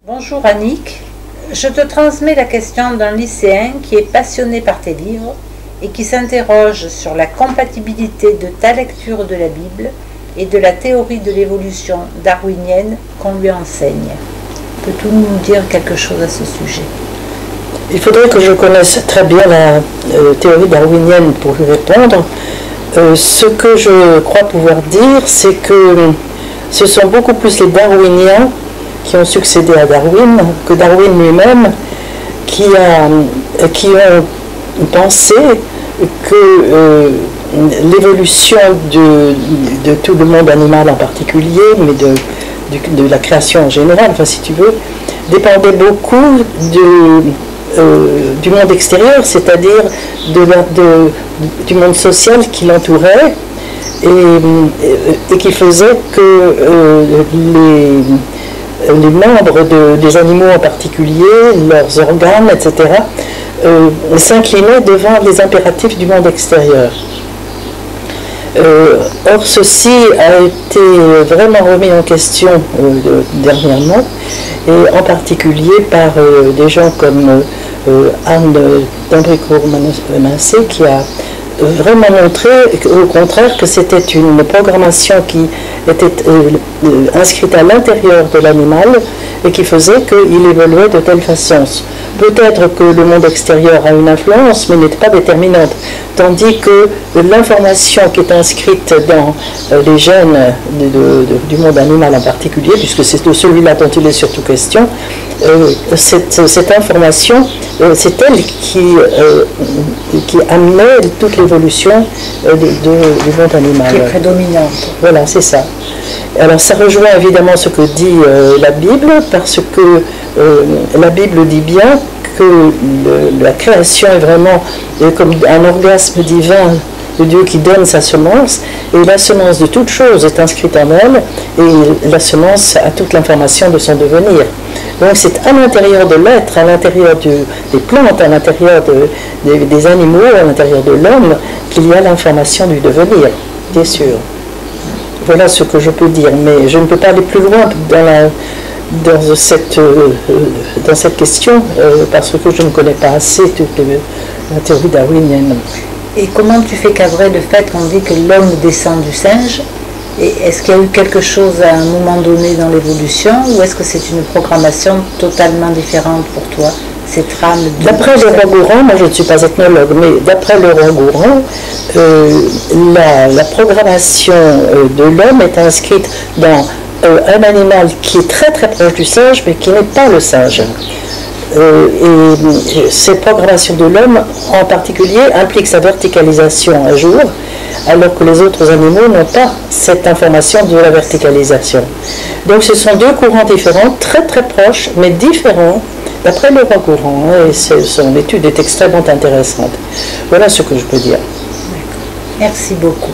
Bonjour Annick, je te transmets la question d'un lycéen qui est passionné par tes livres et qui s'interroge sur la compatibilité de ta lecture de la Bible et de la théorie de l'évolution darwinienne qu'on lui enseigne. Peux-tu nous dire quelque chose à ce sujet? Il faudrait que je connaisse très bien la théorie darwinienne pour lui répondre. Ce que je crois pouvoir dire, c'est que ce sont beaucoup plus les darwiniens qui ont succédé à Darwin que Darwin lui-même qui ont pensé que l'évolution de tout le monde animal en particulier, mais de la création en général, enfin si tu veux, dépendait beaucoup du monde extérieur, c'est-à-dire du monde social qui l'entourait et qui faisait que les membres des animaux en particulier, leurs organes, etc., s'inclinaient devant les impératifs du monde extérieur. Or, ceci a été vraiment remis en question dernièrement, et en particulier par des gens comme Anne d'Ambricourt-Mancé, qui a vraiment montré au contraire que c'était une programmation qui était inscrite à l'intérieur de l'animal et qui faisait qu'il évoluait de telle façon. Peut-être que le monde extérieur a une influence, mais n'est pas déterminante. Tandis que l'information qui est inscrite dans les gènes du monde animal en particulier, puisque c'est de celui-là dont il est surtout question, cette information, c'est elle qui amenait toute l'évolution du monde animal. Qui est prédominante. Voilà, c'est ça. Alors ça rejoint évidemment ce que dit la Bible, parce que la Bible dit bien que la création est vraiment comme un orgasme divin de Dieu qui donne sa semence, et la semence de toute chose est inscrite en elle, et la semence a toute l'information de son devenir. Donc c'est à l'intérieur de l'être, à l'intérieur des plantes, à l'intérieur des animaux, à l'intérieur de l'homme, qu'il y a l'information du devenir, bien sûr. Voilà ce que je peux dire, mais je ne peux pas aller plus loin dans cette question, parce que je ne connais pas assez toute la théorie darwinienne. Et comment tu fais cadrer le fait qu'on dit que l'homme descend du singe? Et est-ce qu'il y a eu quelque chose à un moment donné dans l'évolution, ou est-ce que c'est une programmation totalement différente pour toi, cette trame? D'après Leroy-Gourhan, moi je ne suis pas ethnologue, mais d'après Leroy-Gourhan, la programmation de l'homme est inscrite dans un animal qui est très très proche du singe, mais qui n'est pas le singe. Et cette programmation de l'homme en particulier implique sa verticalisation un jour, alors que les autres animaux n'ont pas cette information de la verticalisation. Donc ce sont deux courants différents, très très proches, mais différents, d'après Leroy-Gourhan, et son étude est extrêmement intéressante. Voilà ce que je peux dire. Merci beaucoup.